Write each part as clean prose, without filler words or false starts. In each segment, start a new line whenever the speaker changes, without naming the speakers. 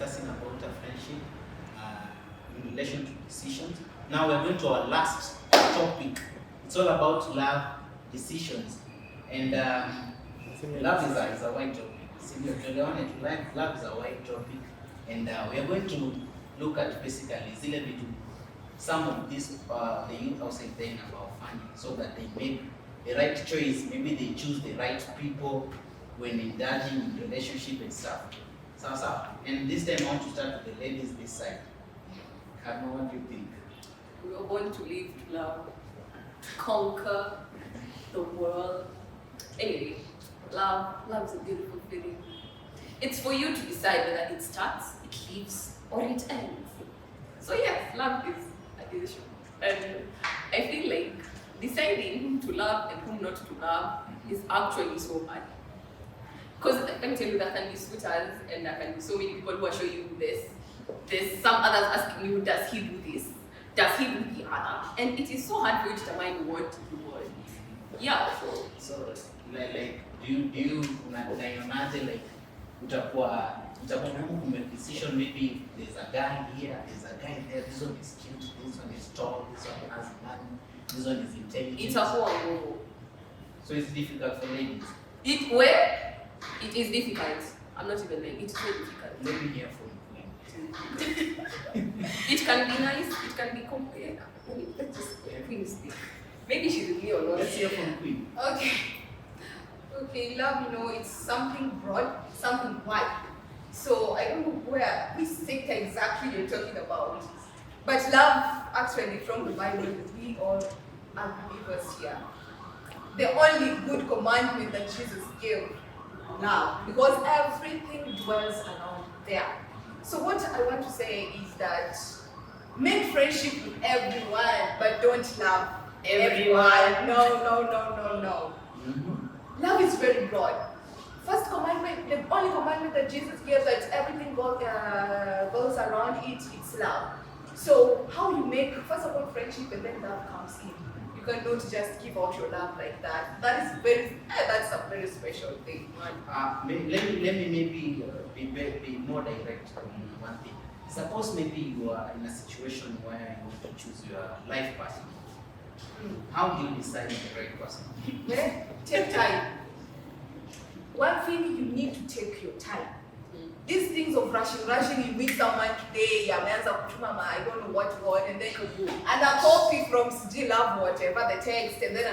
discussing about a friendship in relation to decisions. Now we're going to our last topic. It's all about love, decisions, and love is a wide topic. Love is a wide topic, and we are going to look at basically some of these the youth outside there about finding, so that they make the right choice. Maybe they choose the right people when indulging in relationship and stuff. And this time I want to start with the ladies this side. Karma, what do you think?
We are born to live, to love, to conquer the world. Anyway, love is a beautiful feeling. It's for you to decide whether it starts, it lives, or it ends. So yes, love is a decision. And I feel like deciding whom to love and whom not to love is actually so hard. Because let me tell you, there can be suitors and there can be so many people who are showing you this. There's some others asking you, does he do this? Does he do the other? And it is so hard for you to determine what you want. Yeah.
So like do you imagine like utakuwa make decision, maybe there's a guy here, there's a guy there, this one is cute, this one is tall, this one has money, this one is intelligent.
It's a whole.
So it's difficult for ladies.
It is difficult. I'm not even lying. It's very difficult.
Let me hear from Queen.
It can be nice. It can be complicated. Let's just Queen speak. Maybe she's with me or not.
Let's hear from Queen.
Okay, love, it's something broad, something wide. So I don't know which sector exactly you're talking about. But love, actually, from the Bible, we all are believers here. The only good commandment that Jesus gave, love, because everything dwells around there. So what I want to say is that make friendship with everyone, but don't love everyone. No. Mm-hmm. Love is very broad. First commandment, the only commandment that Jesus gave, that everything goes around it, it's love. So how you make, first of all, friendship, and then love comes in. You cannot just give out your love like that. That's a very special thing.
Let me maybe be more direct on one thing. Suppose maybe you are in a situation where you want to choose your life partner. How do you decide on the right person?
Well, take time. One thing, you need to take your time. These things of rushing, you meet someone today, I don't know what, and then and a copy from CG Love, whatever, the text, and then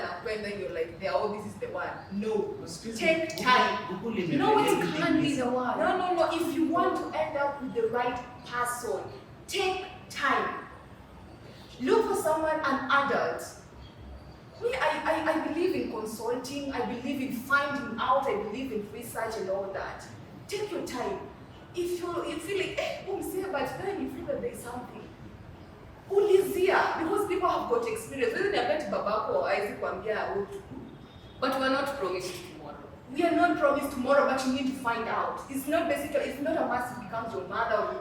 you're like, this is the one. No. Take time. No, it can't be the one. No. If you want to end up with the right person, take time. Look for someone, an adult. I believe in consulting, I believe in finding out, I believe in research and all that. Take your time. If you feel like, but then you feel that there's something. Ulizia, because people have got experience.
But we're not promised tomorrow.
We are not promised tomorrow, but you need to find out. It's not a must becomes your mother.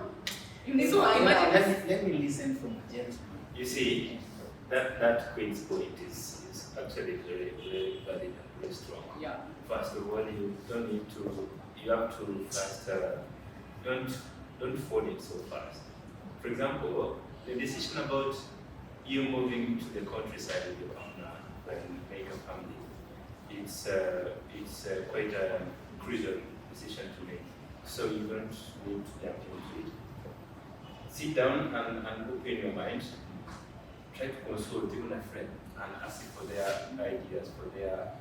You need to find out.
Let me listen from a gentleman.
You see, that Queen's point is actually very, very valid and very strong.
Yeah.
First of all, you have to first, don't fall in so fast. For example, the decision about you moving to the countryside with your partner and make a family, it's quite a crucial decision to make. So you don't need to jump into it. Sit down and open your mind. Try to consult even a friend and ask for their ideas, for their,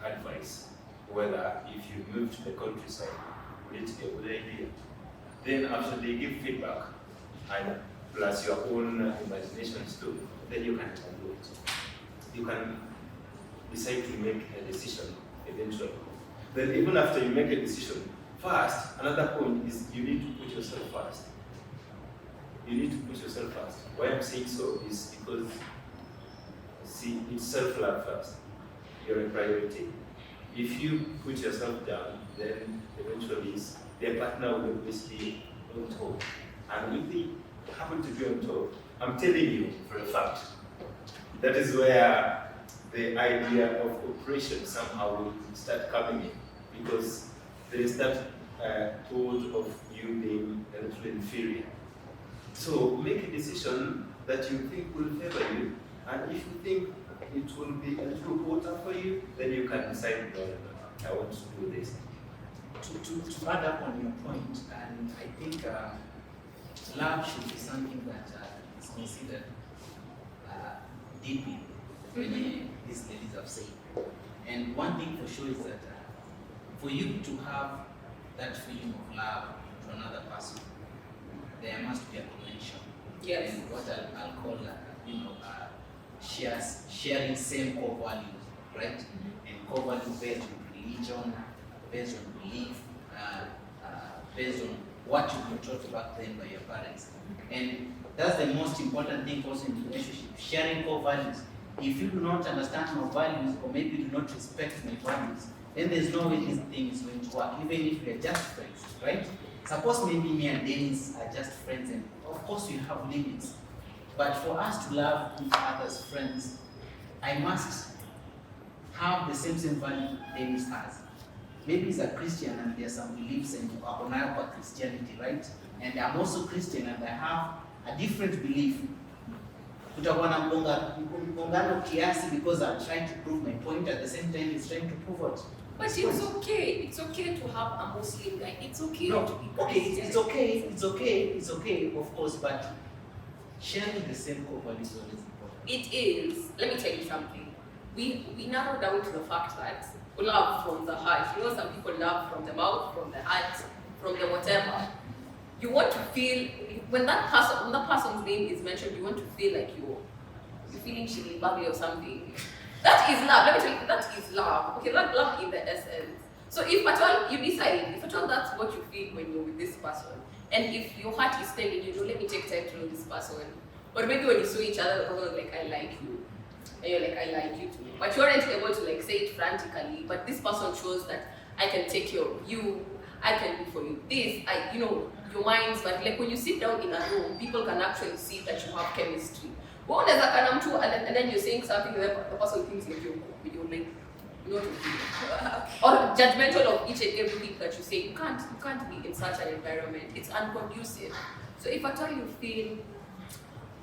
advice. Whether if you move to the countryside, would it be a good idea? Then after they give feedback, and plus your own imaginations too, then you can do it. You can decide to make a decision eventually. Then even after you make a decision, first, another point is you need to put yourself first. You need to put yourself first. Why I'm saying so is because, see, it's self-love first. You're a priority. If you put yourself down, then eventually their partner will obviously on top. And if they happen to be on top, I'm telling you for a fact, that is where the idea of operation somehow will start coming in. Because there is that thought of you being a little inferior. So make a decision that you think will favor you, and if you think it will be a little better for you, then you can decide, no, I want to do this.
To add up on your point, and I think love should be something that is considered deeply, many these ladies have said. And one thing for sure is that for you to have that feeling of love to another person, there must be a connection.
Yes.
And what I'll call, sharing same core values, right? And core values based on religion, based on belief, based on what you were taught back then by your parents. And that's the most important thing also in relationship, sharing core values. If you do not understand my values, or maybe you do not respect my values, then there's no way this thing is going to work, even if we are just friends, right? Suppose maybe me and Dennis are just friends, and of course we have limits. But for us to love each other's friends, I must have the same value Dennis has. Maybe he's a Christian and there are some beliefs and about Christianity, right? And I'm also Christian and I have a different belief. Kutakuwa na mgongano kiasi because I'm trying to prove my point at the same time he's trying to prove what.
But it's okay. It's okay to have a Muslim guy. It's okay
No,
to be
okay,
Christian.
it's okay, of course, but sharing the same core values is always important.
It is. Let me tell you something. We narrow down to the fact that we love from the heart. You know, some people love from the mouth, from the heart, from the whatever. You want to feel when that person's name is mentioned, you want to feel like you're feeling shitty, bubbly or something. That is love. Let me tell you, that is love. Okay, love in the essence. So if at all you decide, if at all that's what you feel when you're with this person, and if your heart is telling you, no, let me take time to know this person, or maybe when you saw each other, the person was like, I like you, and you're like, I like you too, but you aren't able to like say it frantically, but this person shows that I can take care of you, I can do for you this, your minds, but like when you sit down in a room, people can actually see that you have chemistry. Well, there's a kind of and then you're saying something and the person thinks like you're like, or judgmental of each and everything that you say. You can't be in such an environment. It's unconducive. So if at all you feel,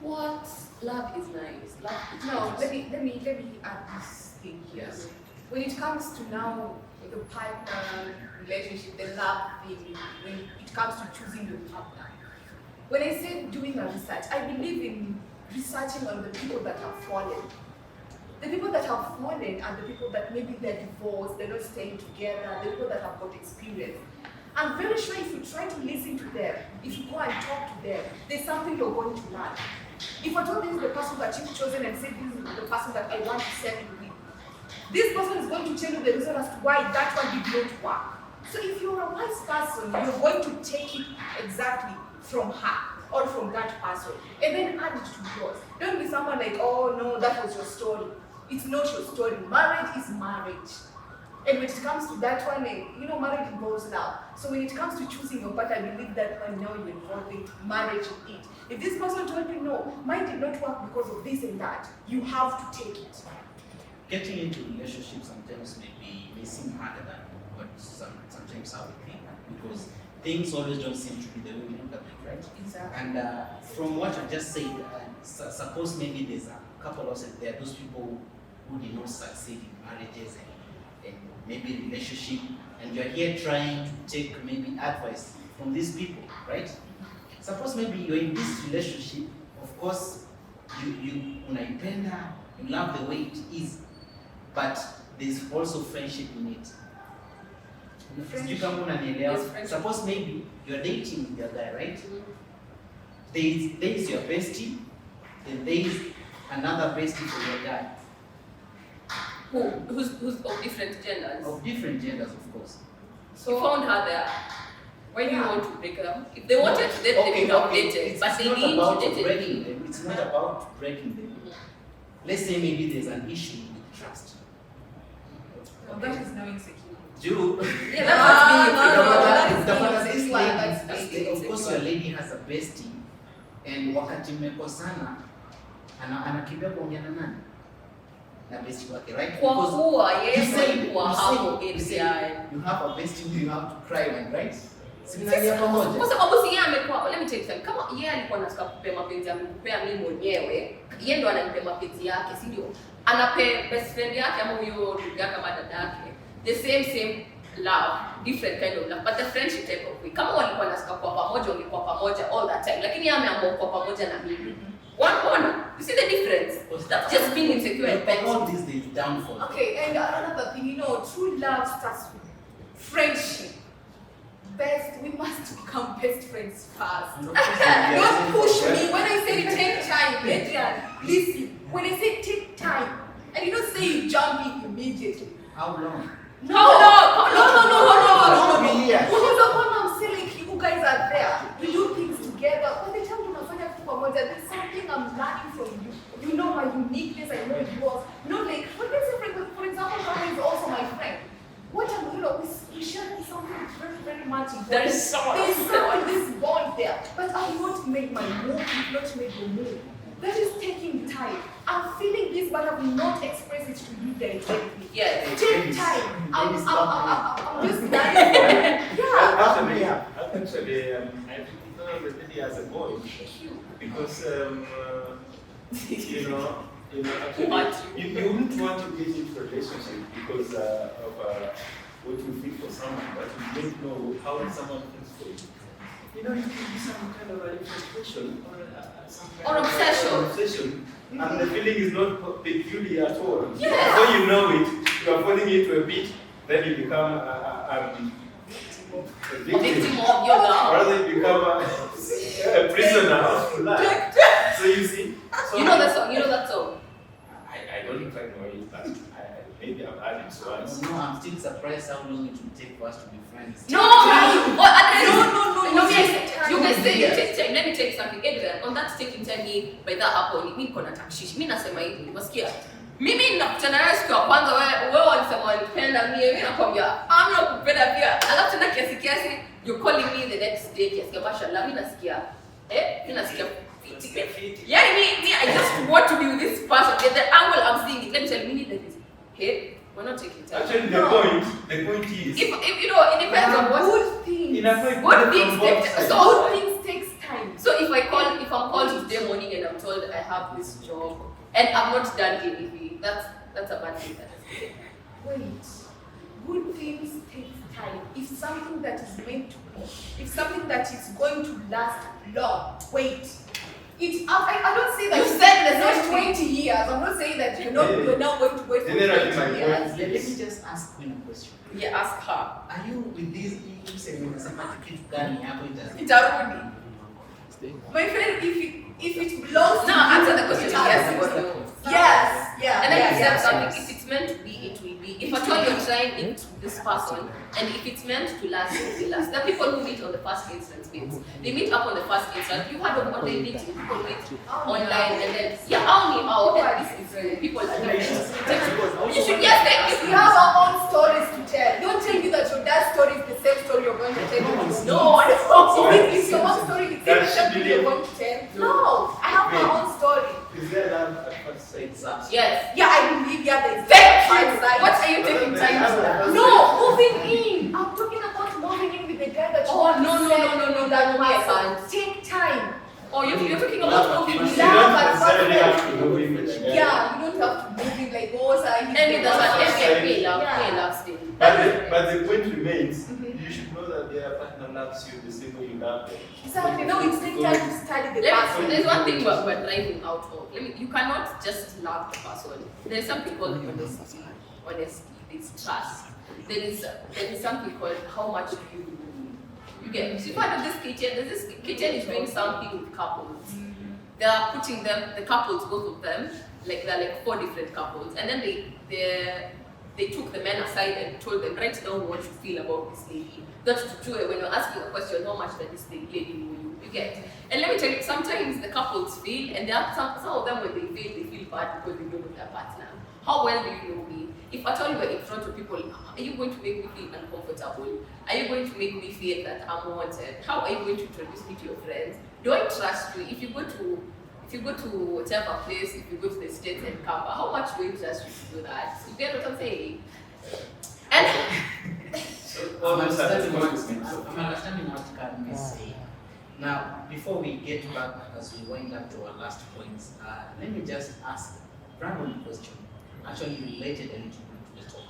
what love is nice, love is nice.
Let me add this thing here.
Yes.
When it comes to now the partner relationship, the love thing, when it comes to choosing your partner, when I say doing a research, I believe in researching on the people that have fallen. The people that have fallen are the people that maybe they're divorced, they're not staying together, the people that have got experience. I'm very sure if you try to listen to them, if you go and talk to them, there's something you're going to learn. If I told this is the person that you've chosen and said this is the person that I want to settle with, this person is going to tell you the reason as to why that one did not work. So if you're a wise person, you're going to take it exactly from her or from that person and then add it to yours. Don't be someone like, oh no, that was your story. It's not your story. Marriage is marriage. And when it comes to that one, marriage involves love. So when it comes to choosing your partner, I believe that one now you're involving marriage in it. If this person told you, no, mine did not work because of this and that, you have to take it.
Getting into relationships sometimes may seem harder than what sometimes how we think, because things always don't seem to be the way we look at them, right?
Exactly.
And from what I just said, suppose maybe there's a couple of there are those people who did not succeed in marriages and maybe relationship, and you're here trying to take maybe advice from these people, right? Suppose maybe you're in this relationship, of course, you unaipenda, you love the way it is, but there's also friendship in it. Suppose maybe you're dating your guy, right? There is your bestie, then there is another bestie for your guy.
Who's of different genders?
Of different genders, of course.
So you found her there. Why do you want to break up? If they wanted to date, they would have dated. But they need to date
breaking them. It's not about breaking them. Let's say maybe there's an issue with trust.
Well, that is now insecure.
Yeah, that's
of course, your lady has a bestie, and wakati mmekosana, anakimbia kuongea na nani? na bestie wake, right?
Kwa kuwa yeye
you say
alikuwa hapo area.
you have a bestie who you have to cry when, right? Sinalia pamoja.
Kwa sababu si yeye amekuwa, let me tell you something. Kama yeye alikuwa anataka kupea mapenzi yangu, kupea mimi mwenyewe, yeye ndo ananipea mapenzi yake, si ndio? Anapea best friend yake ama huyo ndugu yake ama dada yake. The same love, different kind of love, but the friendship type of way. Kama walikuwa wanataka kwa pamoja, wangekuwa pamoja all that time. Lakini yeye ameamua kwa pamoja na mimi. One. You see the difference? That's just being insecure and petty.
All these days downfall.
Okay, and another thing, you know, true love starts with friendship. We must become best friends first. Don't push me. When I say take time, Adrian, listen. When I say take time, and you don't say you jump in immediately.
How long?
No. Because upon I'm saying you guys are there, we do things together. By the time you find out there's something I'm learning from you. You know my uniqueness, I know yours. You know, like for example, Mama is also my friend. What I'm, you know, we share something very much important.
There's
this bond there. But I won't make my move, you not make your move. That is taking time. I'm feeling this, but I will not express it to you directly.
Yes.
Take time. I'm just dying. Yeah.
Actually, I think already as a boy, because actually, you wouldn't want to get into a relationship because of what you feel for someone, but you don't know how someone feels for you. You know, it could be some kind of infatuation or obsession, and the feeling is not peculiar at all.
Yeah.
So you know it, you are falling into a bit, then you become a victim
of your love.
or they become a prisoner of life. So you see, so
you know that song.
I don't quite know it, but maybe I've heard it once.
No, I'm still surprised how long it will take for us to be friends.
No. You guys say you take time. Let me tell you something. Adrian, on that taking time by that hapo mimi niko na takshishi. Mimi nasema hivi, unasikia? Mimi ninakutana naye siku ya kwanza wewe walisema walipenda mimi nakwambia amna kupenda pia. Alafu tena kiasi you calling me the next day kiasi mashallah mimi nasikia mimi nasikia yeah, I just want to be with this person. The angle I'm seeing it, let me tell you, like this. Hey, we're not taking time.
Actually, the point is,
if you know, it depends on what
good things.
Good
things takes time.
So if I'm called today morning and I'm told I have this job and I'm not done anything, that's a bad thing.
Wait, good things take time. If something that is meant to be, if something that is going to last long, wait. I don't say that you said there's not 20 years. I'm not saying that you're not going to wait for 20 years.
Let me just ask you a question.
Yeah, ask her.
Are you with these things and unasema kitu gani hapo
itarudi? My friend, if it belongs
to you, answer the question yes or no.
Yes. Yeah.
And then you said something. If it's meant to be, it will be. If at all you're trying it this person, and if it's meant to last, it will last. The people who meet on the first instance meets. They meet up on the first instance. You had online meeting, people meet online, and then people are different. You should we
have our own stories to tell. Don't tell me that your dad's story is the same story you're going to tell. No, it's your own story. It's the same story you're going to tell. No, I have my own story.
Is there that at first sight?
Yes.
Yeah, I believe there is.
What are you taking time for?
No, moving in. I'm talking about moving in with the guy that you want
no, that
person. Take time.
Oh, you're talking about moving in.
You don't necessarily have to move in with the guy.
Yeah, you don't have to move in like
love still.
But the point remains, you should know that their partner loves you the same way you love them.
Exactly. No, it takes time to study the person.
There's one thing we're driving out of. You cannot just love the person. There's something called honesty. It's trust. There is something called how much do you get. So if I do this kitchen is doing something with couples. They are putting them, the couples, both of them, they're like 4 different couples, and then they took the men aside and told them, write down what you feel about this lady. That's to do it when you're asking a question, how much does this lady know you get. And let me tell you, sometimes the couples feel, and there are some of them when they feel bad because they don't know their partner. How well do you know me? If at all you are in front of people, are you going to make me feel uncomfortable? Are you going to make me feel that I'm wanted? How are you going to introduce me to your friends? Do I trust you? If you go to if you go to whatever place, if you go to the States and come back, how much will it just do that? You get what I'm saying? And
I'm understanding what Karen is saying. Now, before we get back, as we wind up to our last points, let me just ask a random question, actually related a little bit to the topic.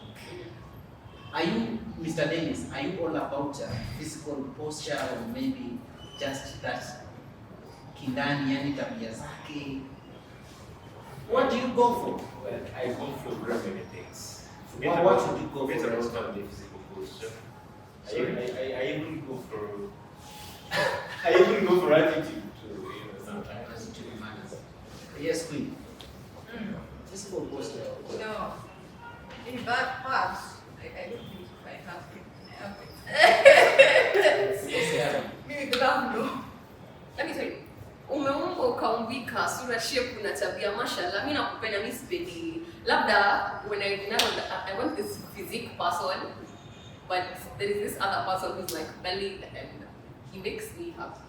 Are you, Mr. Dennis, are you all about physical posture or maybe just that kindani, yani tabia zake? What do you go for?
Well, I go for very many things.
What should you go for?
Forget about the physical posture. I even go for attitude too, sometimes.
Attitude matters. Yes, Queen. Physical posture.
No, in that part, I don't think I have it.
Yes,
Maybe the love, no.
let me tell you, umeumbwa ukaumbika sura shape na tabia mashallah, mimi nakupenda, mimi sipendi. Labda when I want this physique person, but there is this other person who's like belly and he makes me happy.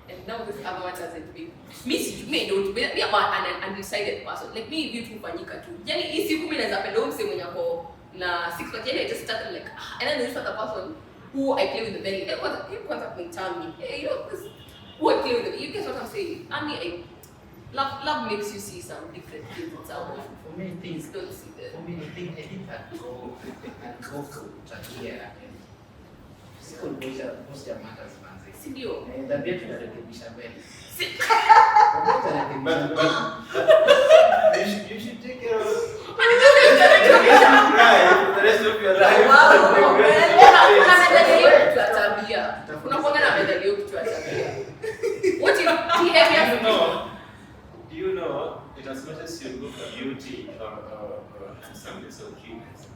And now this other one doesn't make me don't be an undecided person. Like me vitu kufanyika tu. Yaani hii siku mimi naweza penda mse mwenye ako na six pack, yaani I just started like and then there's other person who I play with the belly. It was me tell me, hey, you know this who I play with the, you get what I'm saying? I mean, love makes you see some different things in someone.
For me, things
Don't see that.
For me, I think that go for tabia. Physical posture matters, man.
Sindio?
Tabia tunarekebisha mbele.
But you should take care of cry for the rest of your life. Do you know, in as much as you look at beauty or handsomeness or cuteness,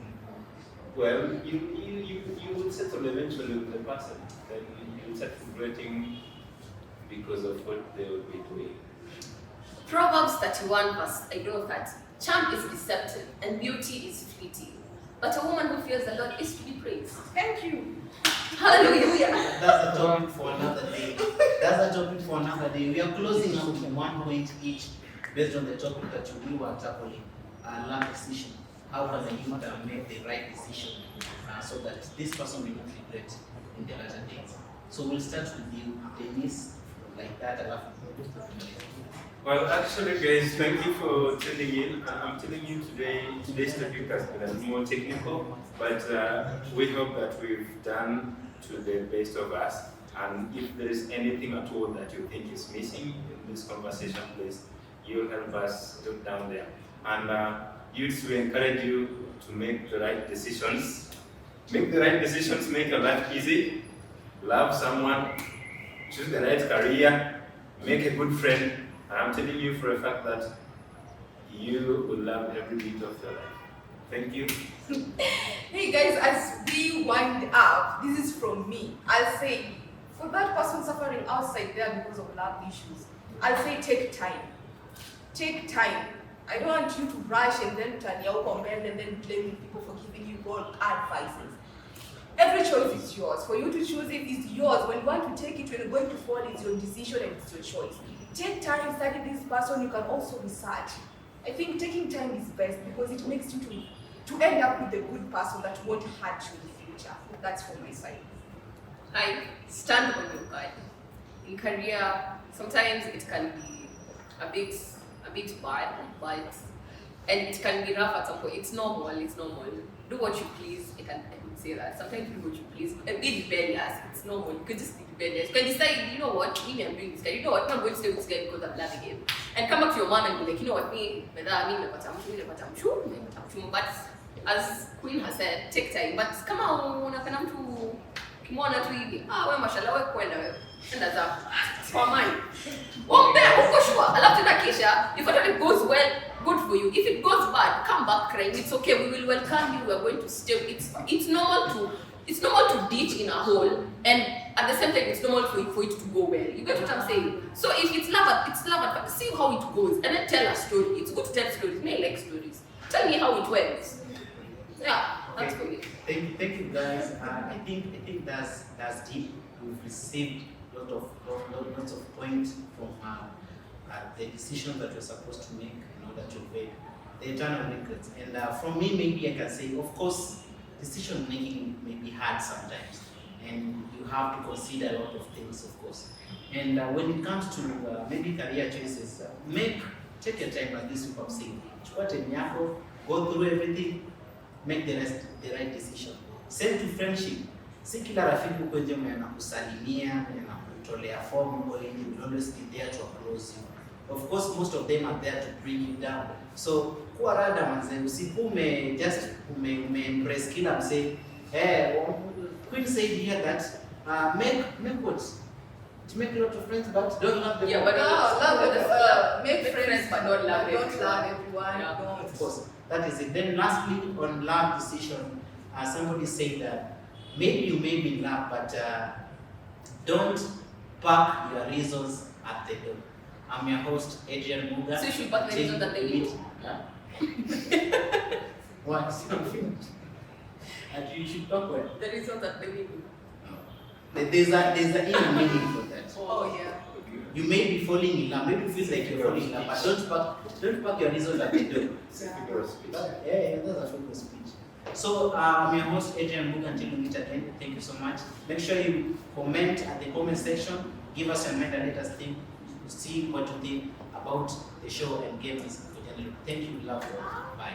well, you will settle eventually with the person. Then you will start regretting because of what they will be doing.
Proverbs 31 verse, I don't know that. Charm is deceptive and beauty is fleeting. But a woman who fears the Lord is to be praised.
Thank you.
Hallelujah.
That's a topic for another day. That's a topic for another day. We are closing out with 1 point each based on the topic that we were tackling. Love decision. How can the youth make the right decision so that this person will not regret in the latter days? So we'll start with you, Denise, like that.
Well, actually, guys, thank you for tuning in. I'm telling you today's topic has been a little more technical, but we hope that we've done to the best of us. And if there is anything at all that you think is missing in this conversation, please, you'll help us look down there. And youths, we encourage you to make the right decisions. Make the right decisions, make your life easy. Love someone, choose the right career, make a good friend. And I'm telling you for a fact that you will love every bit of your life. Thank you.
Hey guys, as we wind up, this is from me. I'll say, for that person suffering outside there because of love issues, I'll say take time. Take time. I don't want you to rush and then turn your comment and then blaming people for giving you wrong advices. Every choice is yours. For you to choose it is yours. When you want to take it, when you're going to fall, it's your decision and it's your choice. Take time, study this person, you can also research. I think taking time is best because it makes you to end up with a good person that won't hurt you in the future. That's from my side.
I stand on your guard. In career, sometimes it can be a bit bad, but and it can be rough at some point. It's normal. Do what you please. I can say that. Sometimes do what you please. And be rebellious. It's normal. You can just be rebellious. You can decide, you know what, me, I'm doing this guy. You know what, I'm not going to stay with this guy because I'm loving him. And come back to your man and be like, you know what, but as Queen has said, take time. But come on, unapenda mtu kimwona tu hivi. Wewe mashallah wewe kwenda wewe. Enda zako. For money. Ombe uko sure. Alafu tena kisha, if it goes well, good for you. If it goes bad, come back crying. It's okay. We will welcome you. We are going to stay. It's normal to ditch in a hole, and at the same time, it's normal for it to go well. You get what I'm saying? So if it's love, but see how it goes, and then tell a story. It's good to tell stories. Me, I like stories. Tell me how it went. Yeah, that's for me.
Thank you guys. I think that's deep. We've received lots of points from the decisions that you're supposed to make in order to avoid the eternal regrets. And from me, maybe I can say, of course, decision making may be hard sometimes, and you have to consider a lot of things, of course. And when it comes to maybe career choices, take your time, as this people have said. Chukua time yako, go through everything, make the right decision. Same to friendship. Si kila rafiki huko nje anakusalimia, anakutolea form huko nje, will always be there to applause you. Of course, most of them are there to bring you down. So kuwa rada manze, usikume just impress kila mse. Queen said here that make what? To make a lot of friends, but don't love them.
Yeah, but
make friends, but don't love everyone.
Yeah.
Don't.
Of course, that is it. Then lastly, on love decision, somebody said that maybe you may be in love, but don't park your reasons at the door. I'm your host, Adrian Mugah.
So you should park the reasons at the door.
What? And you should talk well.
The reasons at the window.
There's a inner meaning for that.
Oh yeah.
You may be falling in love, maybe you feel like you're falling in love, but don't park your reasons at the door.
Figure of speech.
Yeah, that's a figure of speech. So I'm your host, Adrian Mugah. Until we meet again, thank you so much. Make sure you comment at the comment section. Give us your mind and let us think, see what you think about the show and games in general. Thank you, love you. Bye.